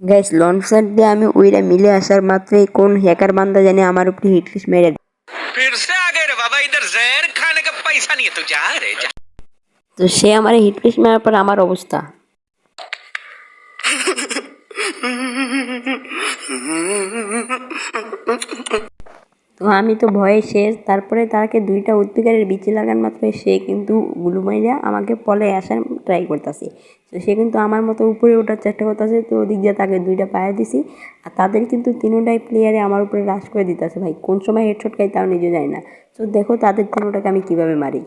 Guys launcher দিয়ে আমি উইরা মিলে আসার মাত্রই কোন হ্যাকার বান্দা জানি আমার উপরে হিটলিস্ট মেরে দেয়। फिर से आ गए रे बाबा, इधर जहर खाने का पैसा नहीं है, तू जा रे जा। তো সে আমার হিটলিস্ট মারার পর আমার অবস্থা। তো আমি তো ভয়ে শেষ। তারপরে তাকে 2টা উদ্ভিদের বিচি লাগান মাত্র সে কিন্তু গুলু মাইরা আমাকে পলে আসার ট্রাই করতেছে। তো সে কিন্তু আমার মতো উপরে ওঠার চেষ্টা করতেছে। তো ওদিক দিয়ে তাকে 2টা পায়ে দিছি। আর তাদের কিন্তু 3টাই প্লেয়ারে আমার উপরে রাশ করে দিতেছে ভাই। কোন সময় হেডশট খাই তাও নিজে যায় না। তো দেখো তাদের 3টাকে আমি কিভাবে মারি।